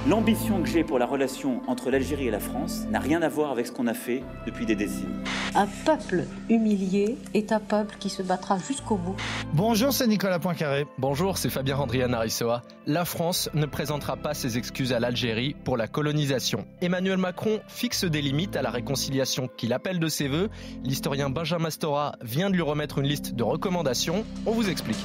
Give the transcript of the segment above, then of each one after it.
L'ambition que j'ai pour la relation entre l'Algérie et la France n'a rien à voir avec ce qu'on a fait depuis des décennies. Un peuple humilié est un peuple qui se battra jusqu'au bout. Bonjour, c'est Nicolas Poincaré. Bonjour, c'est Fabien Randrian-Arissoa. La France ne présentera pas ses excuses à l'Algérie pour la colonisation. Emmanuel Macron fixe des limites à la réconciliation qu'il appelle de ses voeux. L'historien Benjamin Stora vient de lui remettre une liste de recommandations. On vous explique.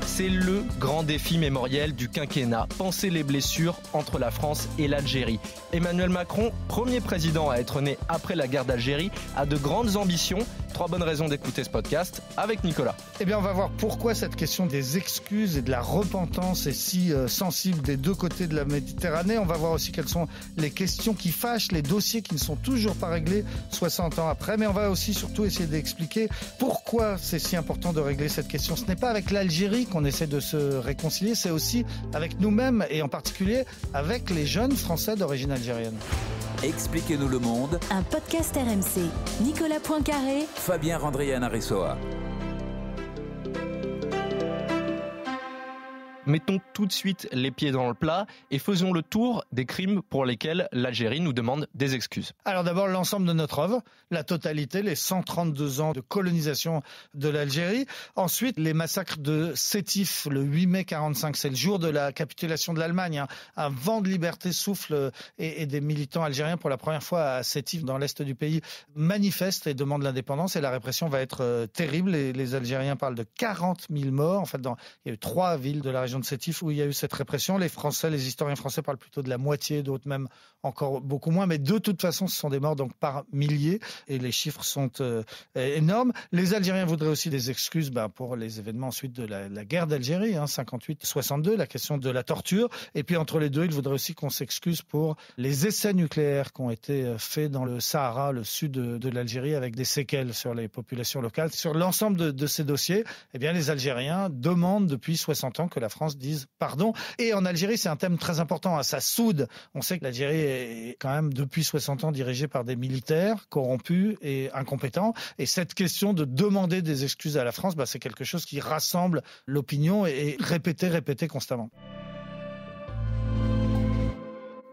C'est le grand défi mémoriel du quinquennat, penser les blessures entre la France et l'Algérie. Emmanuel Macron, premier président à être né après la guerre d'Algérie, a de grandes ambitions. 3 bonnes raisons d'écouter ce podcast avec Nicolas. Eh bien, on va voir pourquoi cette question des excuses et de la repentance est si sensible des deux côtés de la Méditerranée. On va voir aussi quelles sont les questions qui fâchent, les dossiers qui ne sont toujours pas réglés 60 ans après. Mais on va aussi surtout essayer d'expliquer pourquoi c'est si important de régler cette question. Ce n'est pas avec l'Algérie qu'on essaie de se réconcilier, c'est aussi avec nous-mêmes et en particulier avec les jeunes Français d'origine algérienne. Expliquez-nous le monde. Un podcast RMC. Nicolas Poincaré. Fabien Randrian-Arissoa. Mettons tout de suite les pieds dans le plat et faisons le tour des crimes pour lesquels l'Algérie nous demande des excuses. Alors d'abord, l'ensemble de notre œuvre, la totalité, les 132 ans de colonisation de l'Algérie. Ensuite, les massacres de Sétif, le 8 mai 45, c'est le jour de la capitulation de l'Allemagne. Un vent de liberté souffle et des militants algériens, pour la première fois à Sétif, dans l'est du pays, manifestent et demandent l'indépendance. Et la répression va être terrible. Les Algériens parlent de 40 000 morts. En fait, il y a eu 3 villes de la région de Sétif où il y a eu cette répression. Les historiens français parlent plutôt de la moitié, d'autres même encore beaucoup moins. Mais de toute façon, ce sont des morts donc par milliers et les chiffres sont énormes. Les Algériens voudraient aussi des excuses pour les événements ensuite de la guerre d'Algérie, 58-62, la question de la torture. Et puis entre les deux, ils voudraient aussi qu'on s'excuse pour les essais nucléaires qui ont été faits dans le Sahara, le sud de l'Algérie, avec des séquelles sur les populations locales. Sur l'ensemble de ces dossiers, eh bien, les Algériens demandent depuis 60 ans que la France dise pardon. Et en Algérie, c'est un thème très important. Ça soude. On sait que l'Algérie est quand même depuis 60 ans dirigée par des militaires corrompus et incompétents. Et cette question de demander des excuses à la France, c'est quelque chose qui rassemble l'opinion et répété constamment.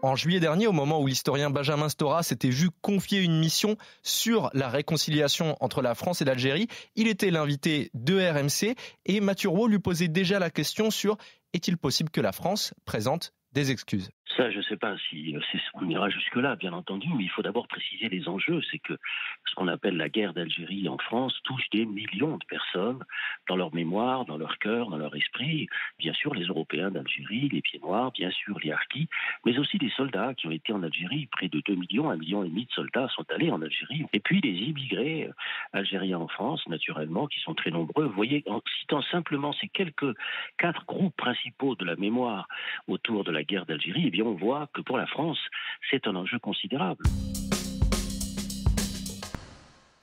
En juillet dernier, au moment où l'historien Benjamin Stora s'était vu confier une mission sur la réconciliation entre la France et l'Algérie, il était l'invité de RMC et Mathieu Rouault lui posait déjà la question sur « Est-il possible que la France présente des excuses ?» Ça, je ne sais pas si on ira jusque-là, bien entendu, mais il faut d'abord préciser les enjeux. C'est que ce qu'on appelle la guerre d'Algérie en France touche des millions de personnes dans leur mémoire, dans leur cœur, dans leur esprit. Bien sûr, les Européens d'Algérie, les Pieds Noirs, bien sûr, les Harkis, mais aussi les soldats qui ont été en Algérie. Près de 2 millions, 1,5 million de soldats sont allés en Algérie. Et puis les immigrés algériens en France, naturellement, qui sont très nombreux. Vous voyez, en citant simplement ces 4 groupes principaux de la mémoire autour de la guerre d'Algérie, eh bien, on voit que pour la France, c'est un enjeu considérable.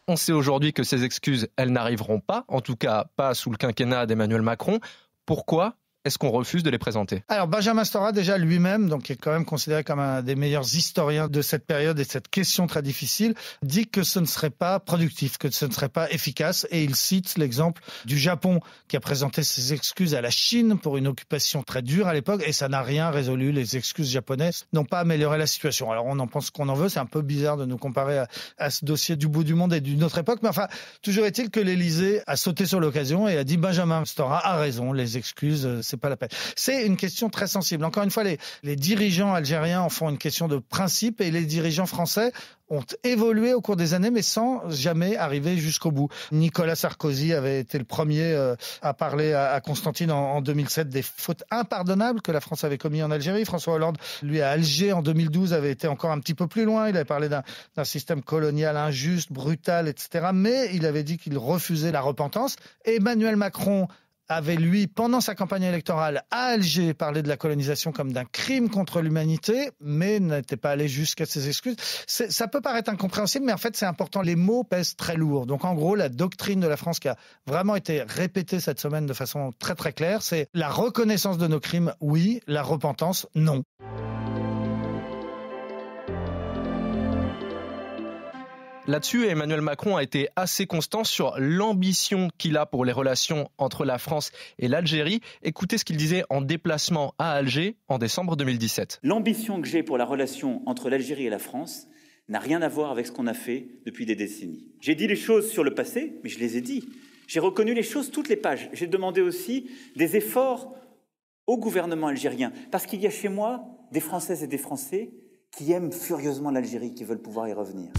On sait aujourd'hui que ces excuses, elles n'arriveront pas, en tout cas pas sous le quinquennat d'Emmanuel Macron. Pourquoi est-ce qu'on refuse de les présenter ? Alors Benjamin Stora, déjà lui-même, donc qui est quand même considéré comme un des meilleurs historiens de cette période et de cette question très difficile, dit que ce ne serait pas productif, que ce ne serait pas efficace. Et il cite l'exemple du Japon qui a présenté ses excuses à la Chine pour une occupation très dure à l'époque et ça n'a rien résolu. Les excuses japonaises n'ont pas amélioré la situation. Alors on en pense qu'on en veut, c'est un peu bizarre de nous comparer à ce dossier du bout du monde et d'une autre époque. Mais enfin, toujours est-il que l'Élysée a sauté sur l'occasion et a dit Benjamin Stora a raison, les excuses, c'est pas la peine. C'est une question très sensible. Encore une fois, les dirigeants algériens en font une question de principe et les dirigeants français ont évolué au cours des années, mais sans jamais arriver jusqu'au bout. Nicolas Sarkozy avait été le premier à parler à Constantine en 2007 des fautes impardonnables que la France avait commises en Algérie. François Hollande, lui, à Alger en 2012, avait été encore un petit peu plus loin. Il avait parlé d'un système colonial injuste, brutal, etc. Mais il avait dit qu'il refusait la repentance. Emmanuel Macron avait, lui, pendant sa campagne électorale à Alger, parlé de la colonisation comme d'un crime contre l'humanité, mais n'était pas allé jusqu'à ses excuses. Ça peut paraître incompréhensible, mais en fait, c'est important. Les mots pèsent très lourd. Donc, en gros, la doctrine de la France qui a vraiment été répétée cette semaine de façon très, très claire, c'est la reconnaissance de nos crimes, oui, la repentance, non. Là-dessus, Emmanuel Macron a été assez constant sur l'ambition qu'il a pour les relations entre la France et l'Algérie. Écoutez ce qu'il disait en déplacement à Alger en décembre 2017. L'ambition que j'ai pour la relation entre l'Algérie et la France n'a rien à voir avec ce qu'on a fait depuis des décennies. J'ai dit les choses sur le passé, mais je les ai dit. J'ai reconnu les choses toutes les pages. J'ai demandé aussi des efforts au gouvernement algérien, parce qu'il y a chez moi des Françaises et des Français qui aiment furieusement l'Algérie, qui veulent pouvoir y revenir.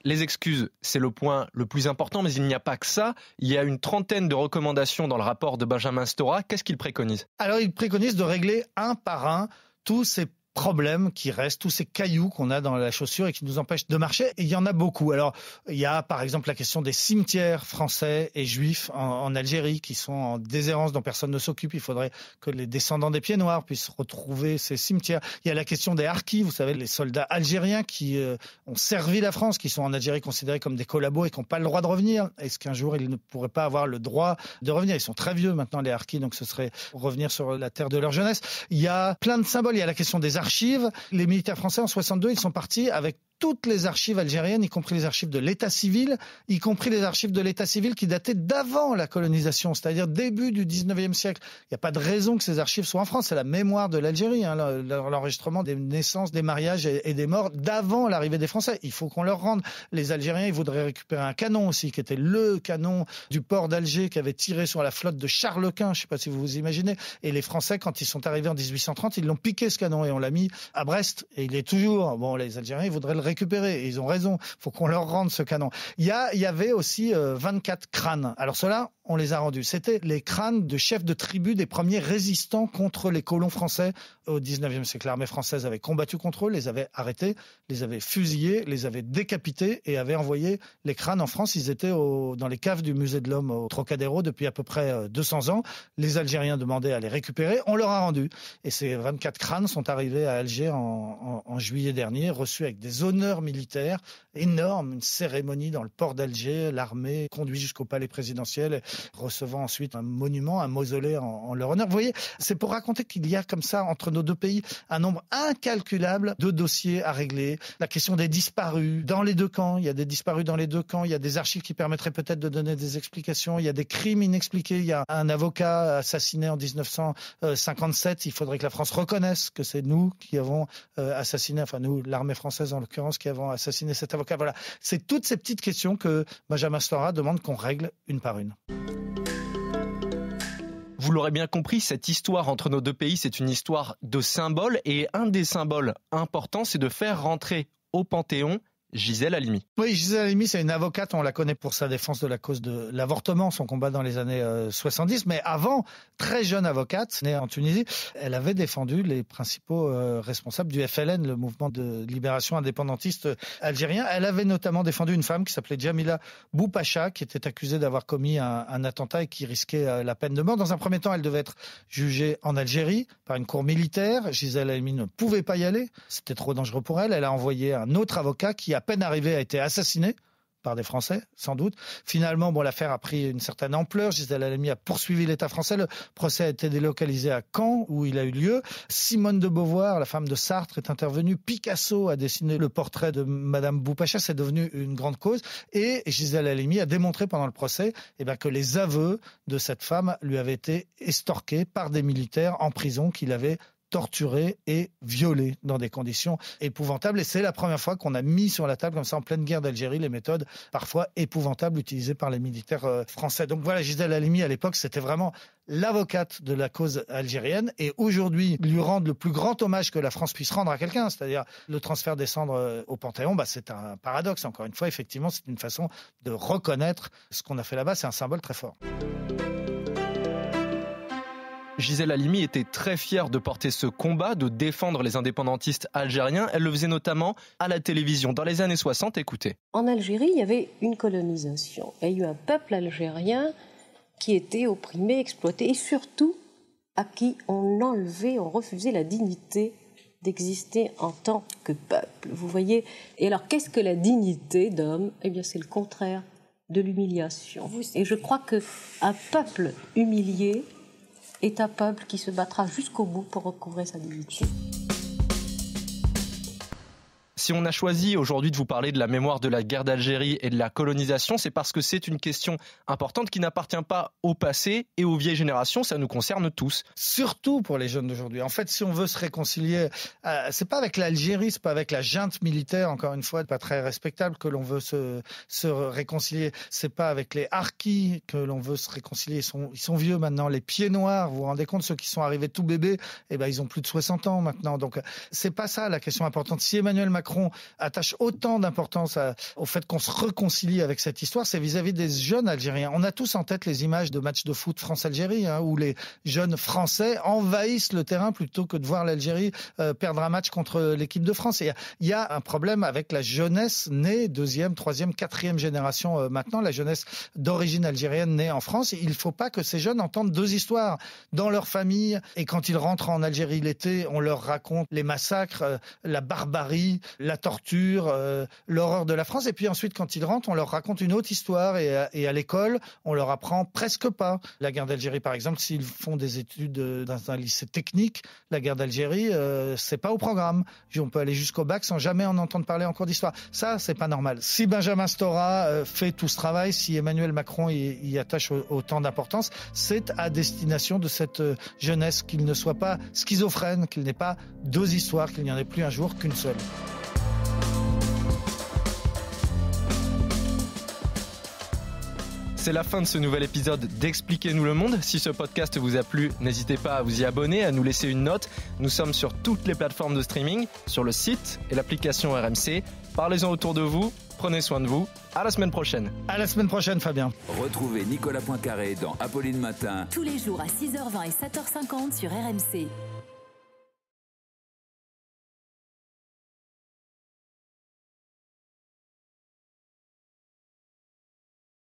Les excuses, c'est le point le plus important, mais il n'y a pas que ça. Il y a une trentaine de recommandations dans le rapport de Benjamin Stora. Qu'est-ce qu'il préconise ? Alors, il préconise de régler un par un tous ces problèmes qui restent, tous ces cailloux qu'on a dans la chaussure et qui nous empêchent de marcher. Et il y en a beaucoup. Alors, il y a par exemple la question des cimetières français et juifs en Algérie qui sont en déshérence, dont personne ne s'occupe. Il faudrait que les descendants des Pieds Noirs puissent retrouver ces cimetières. Il y a la question des harkis, vous savez, les soldats algériens qui ont servi la France, qui sont en Algérie considérés comme des collabos et qui n'ont pas le droit de revenir. Est-ce qu'un jour, ils ne pourraient pas avoir le droit de revenir ? Ils sont très vieux maintenant, les harkis, donc ce serait revenir sur la terre de leur jeunesse. Il y a plein de symboles. Il y a la question des archives. Les militaires français en 62, ils sont partis avec toutes les archives algériennes, y compris les archives de l'état civil, y compris les archives de l'état civil qui dataient d'avant la colonisation, c'est-à-dire début du 19e siècle. Il n'y a pas de raison que ces archives soient en France. C'est la mémoire de l'Algérie, l'enregistrement des naissances, des mariages et des morts d'avant l'arrivée des Français. Il faut qu'on leur rende. Les Algériens, ils voudraient récupérer un canon aussi, qui était le canon du port d'Alger, qui avait tiré sur la flotte de Charles Quint. Je ne sais pas si vous vous imaginez. Et les Français, quand ils sont arrivés en 1830, ils l'ont piqué, ce canon, et on l'a mis à Brest. Et il est toujours... Bon, les Algériens, ils voudraient le récupérer. Et ils ont raison. Il faut qu'on leur rende ce canon. Il y avait aussi 24 crânes. Alors ceux-là, on les a rendus. C'était les crânes de chefs de tribu des premiers résistants contre les colons français au 19e siècle. L'armée française avait combattu contre eux, les avait arrêtés, les avait fusillés, les avait décapités et avait envoyé les crânes en France. Ils étaient dans les caves du musée de l'Homme au Trocadéro depuis à peu près 200 ans. Les Algériens demandaient à les récupérer. On leur a rendu. Et ces 24 crânes sont arrivés à Alger en juillet dernier, reçus avec des honneurs militaires énormes, une cérémonie dans le port d'Alger, l'armée conduit jusqu'au palais présidentiel, recevant ensuite un monument, un mausolée en leur honneur. Vous voyez, c'est pour raconter qu'il y a comme ça, entre nos deux pays, un nombre incalculable de dossiers à régler. La question des disparus dans les deux camps, il y a des disparus dans les deux camps, il y a des archives qui permettraient peut-être de donner des explications, il y a des crimes inexpliqués, il y a un avocat assassiné en 1957, il faudrait que la France reconnaisse que c'est nous qui avons assassiné, enfin nous, l'armée française en l'occurrence, qui avons assassiné cet avocat. Voilà, c'est toutes ces petites questions que Benjamin Stora demande qu'on règle une par une. Vous l'aurez bien compris, cette histoire entre nos deux pays, c'est une histoire de symboles. Et un des symboles importants, c'est de faire rentrer au Panthéon Gisèle Halimi. Oui, Gisèle Halimi, c'est une avocate, on la connaît pour sa défense de la cause de l'avortement, son combat dans les années 70, mais avant, très jeune avocate, née en Tunisie, elle avait défendu les principaux responsables du FLN, le mouvement de libération indépendantiste algérien. Elle avait notamment défendu une femme qui s'appelait Djamila Boupacha, qui était accusée d'avoir commis un attentat et qui risquait la peine de mort. Dans un premier temps, elle devait être jugée en Algérie par une cour militaire. Gisèle Halimi ne pouvait pas y aller, c'était trop dangereux pour elle. Elle a envoyé un autre avocat qui, à peine arrivé, a été assassiné par des Français, sans doute. Finalement, l'affaire a pris une certaine ampleur. Gisèle Halimi a poursuivi l'État français. Le procès a été délocalisé à Caen, où il a eu lieu. Simone de Beauvoir, la femme de Sartre, est intervenue. Picasso a dessiné le portrait de Madame Boupacha. C'est devenu une grande cause. Et Gisèle Halimi a démontré pendant le procès que les aveux de cette femme lui avaient été estorqués par des militaires en prison qui l'avaient torturé et violé dans des conditions épouvantables. Et c'est la première fois qu'on a mis sur la table, comme ça, en pleine guerre d'Algérie, les méthodes parfois épouvantables utilisées par les militaires français. Donc voilà, Gisèle Halimi, à l'époque, c'était vraiment l'avocate de la cause algérienne. Et aujourd'hui, lui rendre le plus grand hommage que la France puisse rendre à quelqu'un, c'est-à-dire le transfert des cendres au Panthéon, c'est un paradoxe. Encore une fois, effectivement, c'est une façon de reconnaître ce qu'on a fait là-bas. C'est un symbole très fort. Gisèle Halimi était très fière de porter ce combat, de défendre les indépendantistes algériens. Elle le faisait notamment à la télévision dans les années 60. Écoutez. En Algérie, il y avait une colonisation. Il y a eu un peuple algérien qui était opprimé, exploité et surtout à qui on enlevait, on refusait la dignité d'exister en tant que peuple. Vous voyez ? Et alors, qu'est-ce que la dignité d'homme ? C'est le contraire de l'humiliation. Et je crois qu'un peuple humilié est un peuple qui se battra jusqu'au bout pour recouvrer sa dignité. Si on a choisi aujourd'hui de vous parler de la mémoire de la guerre d'Algérie et de la colonisation, c'est parce que c'est une question importante qui n'appartient pas au passé et aux vieilles générations, ça nous concerne tous. Surtout pour les jeunes d'aujourd'hui. En fait, si on veut se réconcilier, c'est pas avec l'Algérie, c'est pas avec la junte militaire, encore une fois, pas très respectable, que l'on veut se réconcilier. C'est pas avec les harkis que l'on veut se réconcilier. Ils sont vieux maintenant. Les pieds noirs, vous vous rendez compte, ceux qui sont arrivés tout bébés, ils ont plus de 60 ans maintenant. Donc, c'est pas ça la question importante. Si Emmanuel Macron attache autant d'importance au fait qu'on se réconcilie avec cette histoire, c'est vis-à-vis des jeunes Algériens. On a tous en tête les images de matchs de foot France-Algérie, où les jeunes Français envahissent le terrain plutôt que de voir l'Algérie perdre un match contre l'équipe de France. Et il y a un problème avec la jeunesse née 2e, 3e, 4e génération maintenant, la jeunesse d'origine algérienne née en France. Il ne faut pas que ces jeunes entendent deux histoires dans leur famille. Et quand ils rentrent en Algérie l'été, on leur raconte les massacres, la barbarie, la torture, l'horreur de la France. Et puis ensuite, quand ils rentrent, on leur raconte une autre histoire. Et à l'école, on leur apprend presque pas la guerre d'Algérie. Par exemple, s'ils font des études dans un lycée technique, la guerre d'Algérie, c'est pas au programme. On peut aller jusqu'au bac sans jamais en entendre parler en cours d'histoire. Ça, c'est pas normal. Si Benjamin Stora fait tout ce travail, si Emmanuel Macron y attache autant d'importance, c'est à destination de cette jeunesse, qu'il ne soit pas schizophrène, qu'il n'ait pas deux histoires, qu'il n'y en ait plus un jour qu'une seule. C'est la fin de ce nouvel épisode d'Expliquez-nous le monde. Si ce podcast vous a plu, n'hésitez pas à vous y abonner, à nous laisser une note. Nous sommes sur toutes les plateformes de streaming, sur le site et l'application RMC. Parlez-en autour de vous, prenez soin de vous. À la semaine prochaine. À la semaine prochaine, Fabien. Retrouvez Nicolas Poincaré dans Apolline Matin. Tous les jours à 6h20 et 7h50 sur RMC.